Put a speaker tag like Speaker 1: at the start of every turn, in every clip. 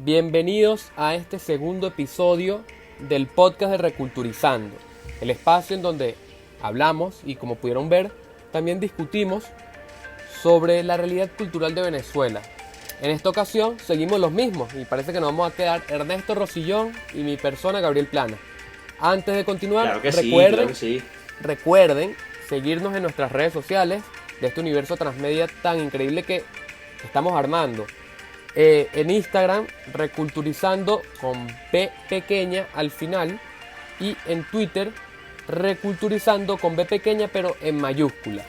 Speaker 1: Bienvenidos a este segundo episodio del podcast de Reculturizando, el espacio en donde hablamos y, como pudieron ver, también discutimos sobre la realidad cultural de Venezuela. En esta ocasión seguimos los mismos y parece que nos vamos a quedar Ernesto Rosillón y mi persona Gabriel Plana. Antes de continuar,
Speaker 2: Claro que sí.
Speaker 1: recuerden seguirnos en nuestras redes sociales de este universo transmedia tan increíble que estamos armando. En Instagram, Reculturizando con P pequeña al final, y en Twitter, Reculturizando con B pequeña pero en mayúscula.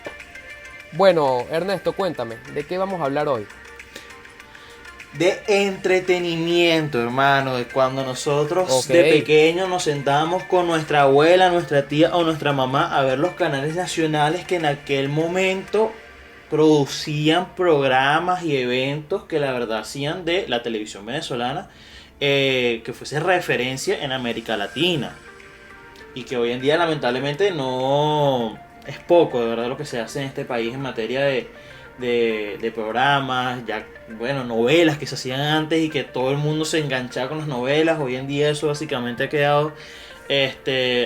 Speaker 1: Bueno, Ernesto, cuéntame, ¿de qué vamos a hablar hoy?
Speaker 2: De entretenimiento, hermano, de cuando nosotros de pequeños nos sentábamos con nuestra abuela, nuestra tía o nuestra mamá a ver los canales nacionales que en aquel momento producían programas y eventos que la verdad hacían de la televisión venezolana que fuese referencia en América Latina, y que hoy en día lamentablemente no es poco de verdad lo que se hace en este país en materia de programas, ya bueno, novelas que se hacían antes y que todo el mundo se enganchaba con las novelas. Hoy en día eso básicamente ha quedado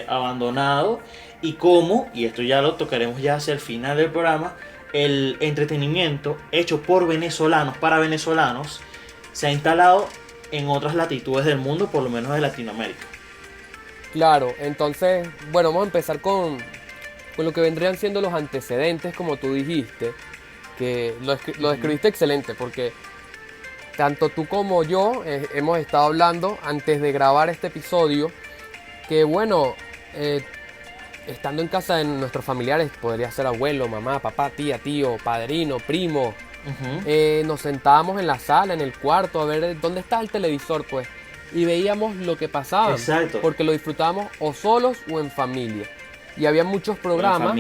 Speaker 2: abandonado, y cómo, y esto ya lo tocaremos ya hacia el final del programa, el entretenimiento hecho por venezolanos para venezolanos se ha instalado en otras latitudes del mundo, por lo menos de Latinoamérica.
Speaker 1: Claro, entonces, bueno, vamos a empezar con lo que vendrían siendo los antecedentes, como tú dijiste, que lo describiste excelente, porque tanto tú como yo hemos estado hablando antes de grabar este episodio, que bueno, estando en casa de nuestros familiares, podría ser abuelo, mamá, papá, tía, tío, padrino, primo, nos sentábamos en la sala, en el cuarto, a ver dónde está el televisor, pues, y veíamos lo que pasaba.
Speaker 2: Exacto.
Speaker 1: Porque lo disfrutábamos o solos o en familia. Y había muchos programas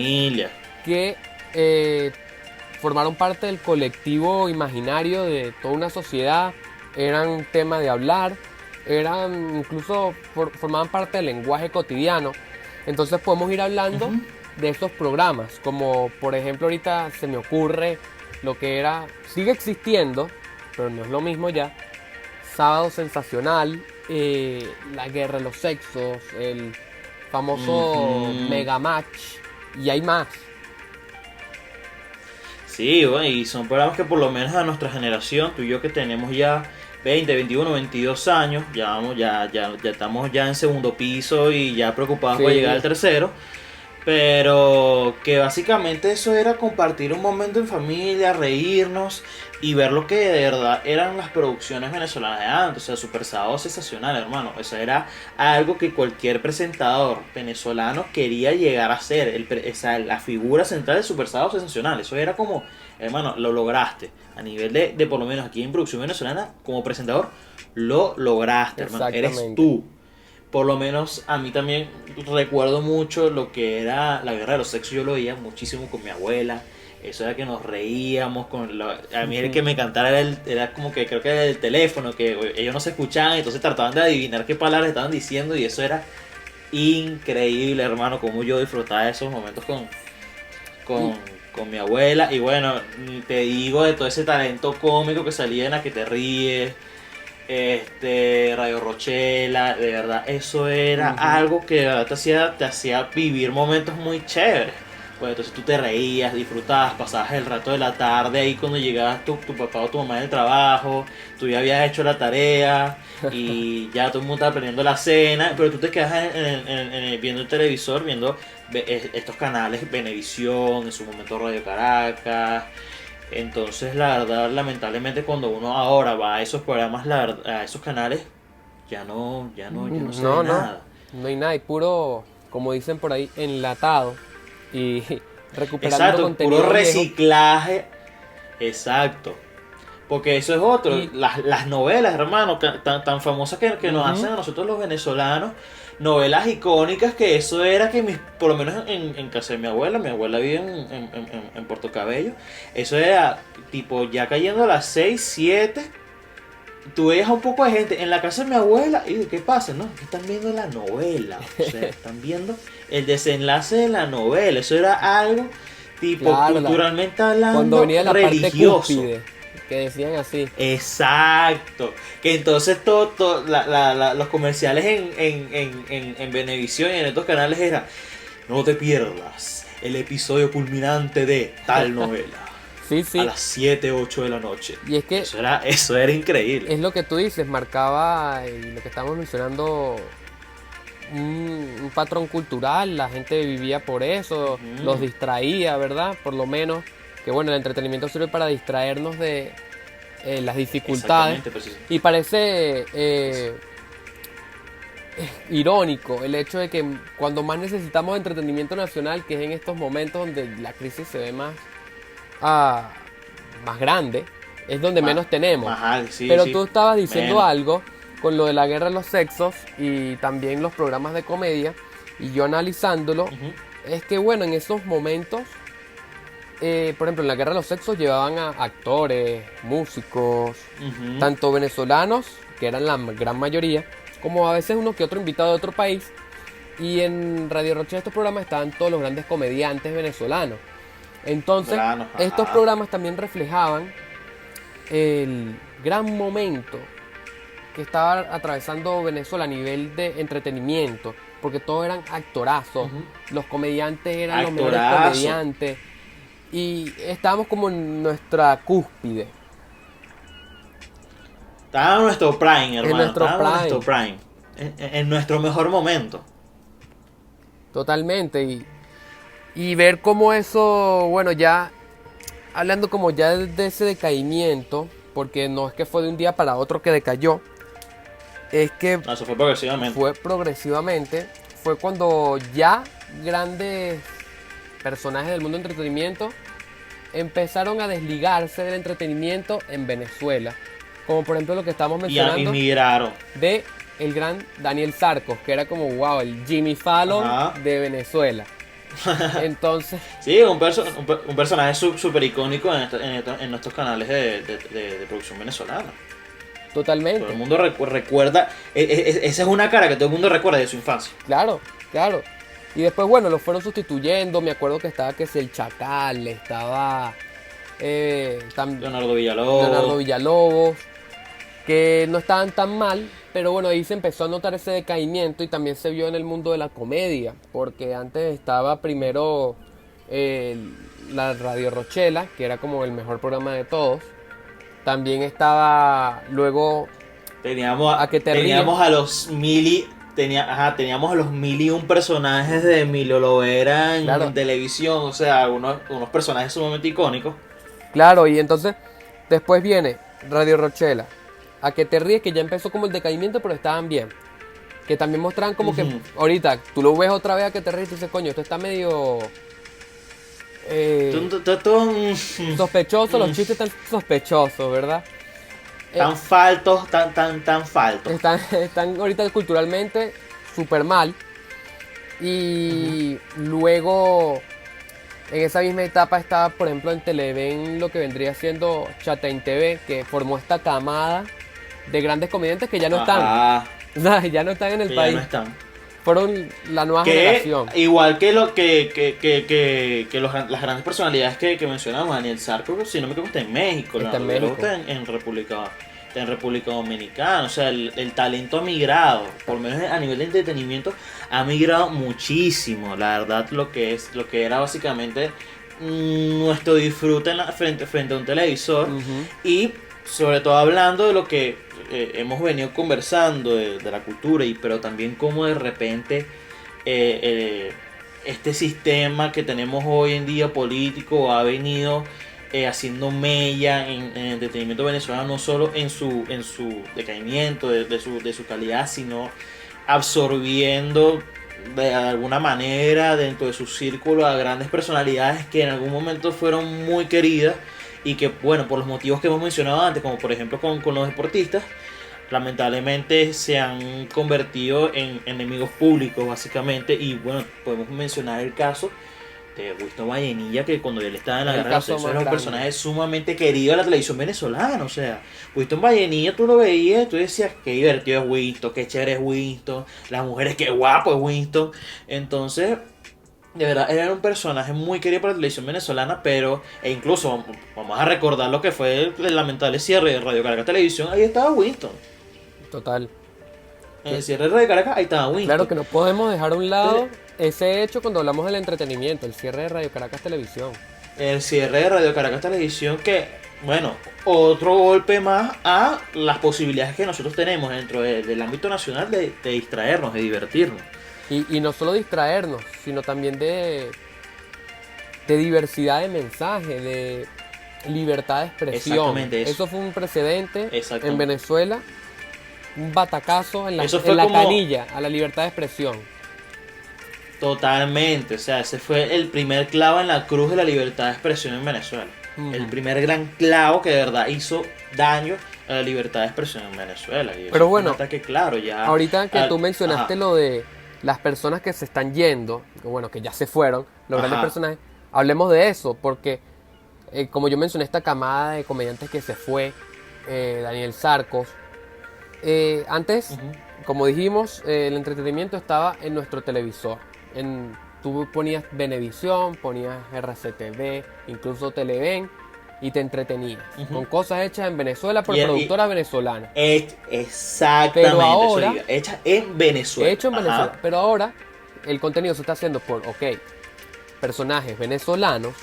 Speaker 1: que formaron parte del colectivo imaginario de toda una sociedad, eran tema de hablar, eran incluso formaban parte del lenguaje cotidiano. Entonces podemos ir hablando de esos programas, como por ejemplo ahorita se me ocurre lo que era, sigue existiendo, pero no es lo mismo ya, Sábado Sensacional, La Guerra de los Sexos, el famoso Mega Match, y hay más.
Speaker 2: Sí, bueno, y son programas que por lo menos a nuestra generación, tú y yo que tenemos ya 20, 21, 22 años, ya estamos ya en segundo piso y ya preocupados por llegar al tercero, pero que básicamente eso era compartir un momento en familia, reírnos y ver lo que de verdad eran las producciones venezolanas de antes. O sea, Super Sábado Sensacional, hermano, eso era algo que cualquier presentador venezolano quería llegar a ser, la figura central de Super Sábado Sensacional. Eso era como, hermano, lo lograste a nivel de por lo menos aquí en producción venezolana, como presentador lo lograste, hermano, eres tú. Por lo menos a mí también recuerdo mucho lo que era La Guerra de los Sexos. Yo lo veía muchísimo con mi abuela. Eso era que nos reíamos. A mí el que me cantara era como que creo que era el teléfono, que ellos no se escuchaban, entonces trataban de adivinar qué palabras estaban diciendo, y eso era increíble, hermano, como yo disfrutaba de esos momentos con mi abuela. Y bueno, te digo de todo ese talento cómico que salía en La que te ríes, Radio Rochela, de verdad eso era algo que de verdad te hacía vivir momentos muy chéveres. Pues entonces tú te reías, disfrutabas, pasabas el rato de la tarde ahí cuando llegabas tu papá o tu mamá del trabajo, tú ya habías hecho la tarea y ya todo el mundo estaba aprendiendo la cena, pero tú te quedas viendo el televisor, viendo estos canales, Venevisión, en su momento Radio Caracas. Entonces la verdad, lamentablemente, cuando uno ahora va a esos programas, a esos canales, ya no se ve nada.
Speaker 1: No hay nada, hay puro, como dicen por ahí, enlatado y recuperando
Speaker 2: exacto,
Speaker 1: contenido
Speaker 2: puro
Speaker 1: viejo.
Speaker 2: reciclaje. Exacto. Porque eso es otro, las novelas, hermano, tan famosas que nos hacen a nosotros los venezolanos, novelas icónicas, que eso era que por lo menos en casa de mi abuela vive en Puerto Cabello, eso era tipo ya cayendo a las 6, 7, tú veías a un poco de gente en la casa de mi abuela y ¿qué pasa? No, están viendo la novela, o sea, están viendo el desenlace de la novela. Eso era algo tipo,
Speaker 1: claro,
Speaker 2: culturalmente hablando,
Speaker 1: cuando venía la
Speaker 2: religioso.
Speaker 1: parte cúspide, que decían así.
Speaker 2: Exacto. Que entonces los comerciales en Venevisión y en estos canales eran: no te pierdas el episodio culminante de tal novela.
Speaker 1: Sí, sí.
Speaker 2: A las 7, 8 de la noche.
Speaker 1: Y es que
Speaker 2: eso era increíble.
Speaker 1: es lo que tú dices, marcaba lo que estamos mencionando, un patrón cultural, la gente vivía por eso, los distraía, ¿verdad? Por lo menos, que bueno, el entretenimiento sirve para distraernos de las dificultades. Y parece irónico el hecho de que cuando más necesitamos entretenimiento nacional, que es en estos momentos donde la crisis se ve más grande, es donde menos tenemos. Pero tú estabas diciendo algo con lo de la guerra de los sexos y también los programas de comedia, y yo analizándolo, es que bueno, en esos momentos, por ejemplo, en la guerra de los sexos llevaban a actores, músicos, tanto venezolanos, que eran la gran mayoría, como a veces uno que otro invitado de otro país. Y en Radio Rochela estos programas estaban todos los grandes comediantes venezolanos. Entonces, estos programas también reflejaban el gran momento que estaba atravesando Venezuela a nivel de entretenimiento, porque todos eran actorazos, los comediantes eran los mejores comediantes, y estábamos como en nuestra cúspide.
Speaker 2: Estaba en nuestro prime, hermano. En nuestro mejor momento.
Speaker 1: Totalmente. Y ver cómo eso, bueno, ya hablando como ya de ese decaimiento, porque no es que fue de un día para otro que decayó, es que
Speaker 2: no, eso fue progresivamente.
Speaker 1: Fue cuando ya grandes personajes del mundo del entretenimiento empezaron a desligarse del entretenimiento en Venezuela. Como por ejemplo lo que estamos mencionando.
Speaker 2: Y migraron.
Speaker 1: De el gran Daniel Sarcos, que era como, wow, el Jimmy Fallon de Venezuela. Entonces...
Speaker 2: sí, un personaje súper icónico en nuestros canales de producción venezolana.
Speaker 1: Totalmente.
Speaker 2: Todo el mundo recuerda, esa es una cara que todo el mundo recuerda de su infancia.
Speaker 1: Claro, claro. Y después, bueno, lo fueron sustituyendo. Me acuerdo que estaba, que si el Chacal, estaba
Speaker 2: Leonardo
Speaker 1: Villalobos, que no estaban tan mal, pero bueno, ahí se empezó a notar ese decaimiento y también se vio en el mundo de la comedia, porque antes estaba primero la Radio Rochela, que era como el mejor programa de todos. También estaba luego
Speaker 2: teníamos a los teníamos a los 1001 personajes de Emilio Lovera en televisión, o sea, unos personajes sumamente icónicos.
Speaker 1: Claro, y entonces después viene Radio Rochela, A que te ríes, que ya empezó como el decaimiento, pero estaban bien. Que también mostraban como que ahorita tú lo ves otra vez A que te ríes y dices, coño, esto está medio sospechoso, los chistes están sospechosos, ¿verdad?
Speaker 2: Tan faltos, tan faltos.
Speaker 1: Están ahorita culturalmente súper mal. Y luego, en esa misma etapa estaba, por ejemplo, en Televen lo que vendría siendo Chatein TV, que formó esta camada de grandes comediantes que ya no están. Ya no están en el país.
Speaker 2: Ya no están.
Speaker 1: Fueron la nueva generación.
Speaker 2: Igual que las grandes personalidades que mencionamos, Daniel Sarcos, si no me equivoco, está en México.
Speaker 1: Está en México.
Speaker 2: Está en República Dominicana. O sea, el talento ha migrado, por lo menos a nivel de entretenimiento, ha migrado muchísimo. La verdad, lo que era básicamente nuestro disfrute frente a un televisor. Y sobre todo hablando de lo que hemos venido conversando de la cultura, pero también como de repente este sistema que tenemos hoy en día político ha venido haciendo mella en el entretenimiento venezolano, no solo en su decaimiento de su calidad, sino absorbiendo de alguna manera dentro de su círculo a grandes personalidades que en algún momento fueron muy queridas y que, bueno, por los motivos que hemos mencionado antes, como por ejemplo con los deportistas, lamentablemente se han convertido en enemigos públicos básicamente. Y bueno, podemos mencionar el caso de Winston Vallenilla, que cuando él estaba en la guerra de los sexos era un personaje sumamente querido de la televisión venezolana. O sea, Winston Vallenilla, tú lo veías, tú decías, qué divertido es Winston, qué chévere es Winston, las mujeres, qué guapo es Winston. Entonces, de verdad, era un personaje muy querido por la televisión venezolana, pero, e incluso vamos a recordar lo que fue el lamentable cierre de Radio Caracas Televisión, ahí estaba Winston.
Speaker 1: Total.
Speaker 2: En el cierre de Radio Caracas, ahí estaba Winston.
Speaker 1: Claro que no podemos dejar a un lado ese hecho cuando hablamos del entretenimiento, el cierre de Radio Caracas Televisión.
Speaker 2: El cierre de Radio Caracas Televisión que, bueno, otro golpe más a las posibilidades que nosotros tenemos dentro del ámbito nacional de distraernos, de divertirnos.
Speaker 1: Y no solo distraernos, sino también de diversidad de mensajes, de libertad de expresión.
Speaker 2: Exactamente
Speaker 1: eso fue un precedente en
Speaker 2: Venezuela.
Speaker 1: Venezuela, un batacazo en la
Speaker 2: como...
Speaker 1: canilla a la libertad de expresión.
Speaker 2: Totalmente, o sea, ese fue el primer clavo en la cruz de la libertad de expresión en Venezuela. El primer gran clavo que de verdad hizo daño a la libertad de expresión en Venezuela. Y
Speaker 1: pero bueno,
Speaker 2: un ataque claro ya.
Speaker 1: Ahorita que tú mencionaste lo de las personas que se están yendo, bueno, que ya se fueron, los grandes personajes, hablemos de eso, porque como yo mencioné, esta camada de comediantes que se fue, Daniel Sarcos, antes, como dijimos, el entretenimiento estaba en nuestro televisor. Tú ponías Venevisión, ponías RCTV, incluso Televen, y te entretenías con cosas hechas en Venezuela por productoras venezolanas.
Speaker 2: Exactamente,
Speaker 1: pero ahora,
Speaker 2: hecha en Venezuela.
Speaker 1: Hecho en Venezuela. Pero ahora el contenido se está haciendo por, personajes venezolanos,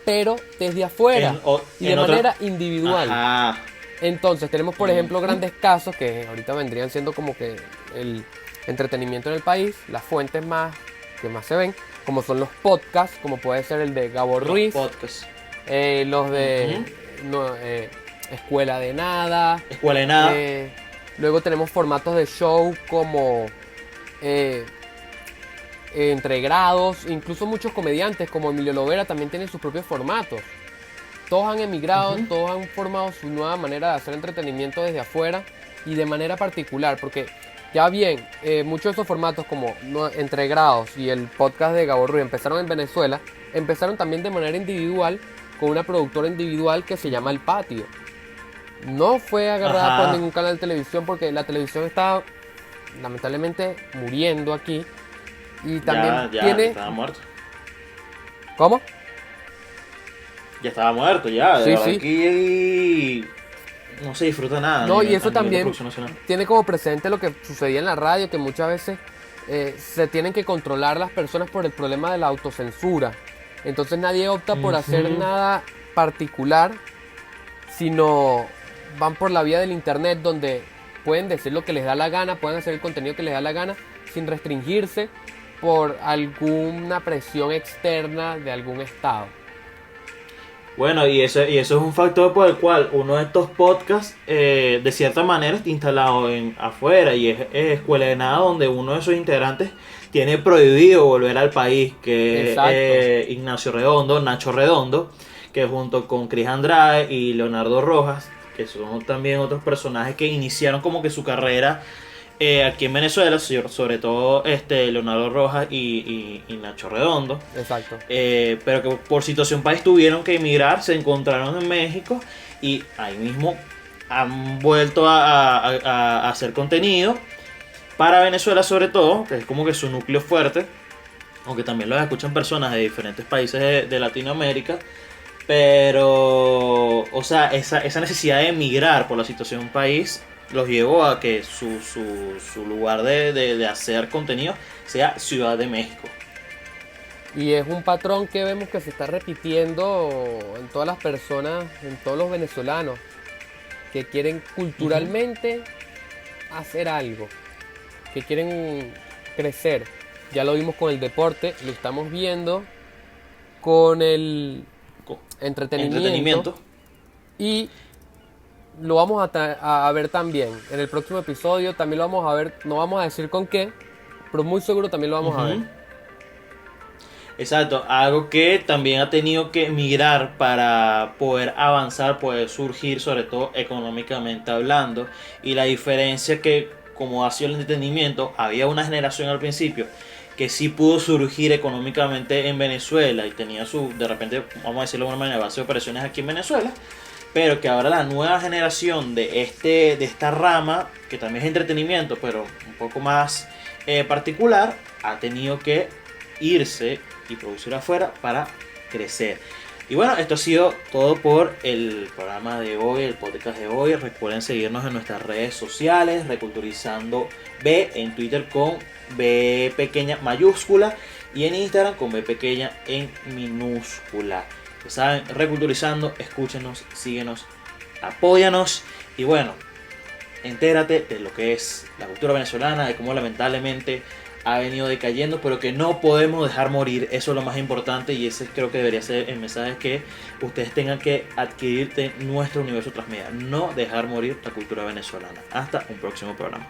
Speaker 1: pero desde afuera y de manera individual.
Speaker 2: Ajá.
Speaker 1: Entonces tenemos, por ejemplo, grandes casos que ahorita vendrían siendo como que el entretenimiento en el país, las fuentes que más se ven, como son los podcasts, como puede ser el de Gabo Ruiz, los de Escuela de Nada. Luego tenemos formatos de show como Entre Grados, incluso muchos comediantes como Emilio Lovera también tienen sus propios formatos. Todos han emigrado, todos han formado su nueva manera de hacer entretenimiento desde afuera y de manera particular, porque ya bien, muchos de esos formatos como Entre Grados y el podcast de Gabo Ruiz empezaron en Venezuela, empezaron también de manera individual con una productora individual que se llama El Patio. No fue agarrada por ningún canal de televisión porque la televisión está lamentablemente muriendo aquí y también
Speaker 2: ya estaba muerto.
Speaker 1: ¿Cómo?
Speaker 2: Ya estaba muerto, ya.
Speaker 1: Sí.
Speaker 2: Aquí no se disfruta nada.
Speaker 1: No, y eso también tiene como precedente lo que sucedía en la radio, que muchas veces se tienen que controlar las personas por el problema de la autocensura. Entonces nadie opta por hacer nada particular, sino van por la vía del internet, donde pueden decir lo que les da la gana, pueden hacer el contenido que les da la gana, sin restringirse por alguna presión externa de algún estado.
Speaker 2: Bueno, y eso es un factor por el cual uno de estos podcasts, de cierta manera, está instalado afuera, y es Escuela de Nada, donde uno de sus integrantes tiene prohibido volver al país, que es Ignacio Redondo, Nacho Redondo, que junto con Cris Andrade y Leonardo Rojas, que son también otros personajes que iniciaron como que su carrera aquí en Venezuela, sobre todo Leonardo Rojas y Nacho Redondo.
Speaker 1: Exacto.
Speaker 2: Pero que por situación país tuvieron que emigrar, se encontraron en México y ahí mismo han vuelto a hacer contenido para Venezuela, sobre todo, que es como que su núcleo fuerte, aunque también los escuchan personas de diferentes países de Latinoamérica. Pero, o sea, esa necesidad de emigrar por la situación país los llevó a que su lugar de hacer contenido sea Ciudad de México.
Speaker 1: Y es un patrón que vemos que se está repitiendo en todas las personas, en todos los venezolanos, que quieren culturalmente hacer algo, que quieren crecer. Ya lo vimos con el deporte, lo estamos viendo con el entretenimiento. Y lo vamos a ver también en el próximo episodio. También lo vamos a ver, no vamos a decir con qué, pero muy seguro también lo vamos a ver.
Speaker 2: Exacto, algo que también ha tenido que migrar para poder avanzar, poder surgir, sobre todo económicamente hablando. Y la diferencia que, como ha sido el entretenimiento, había una generación al principio que sí pudo surgir económicamente en Venezuela y tenía de repente, vamos a decirlo de alguna manera, base de operaciones aquí en Venezuela, pero que ahora la nueva generación de esta rama, que también es entretenimiento, pero un poco más particular, ha tenido que irse y producir afuera para crecer. Y bueno, esto ha sido todo por el programa de hoy, el podcast de hoy. Recuerden seguirnos en nuestras redes sociales, Reculturizando B, en Twitter con B pequeña mayúscula y en Instagram con B pequeña en minúscula. Ya saben, Reculturizando, escúchenos, síguenos, apóyanos y bueno, entérate de lo que es la cultura venezolana, de cómo lamentablemente ha venido decayendo, pero que no podemos dejar morir. Eso es lo más importante y ese creo que debería ser el mensaje que ustedes tengan que adquirir de nuestro universo transmedia. No dejar morir la cultura venezolana. Hasta un próximo programa.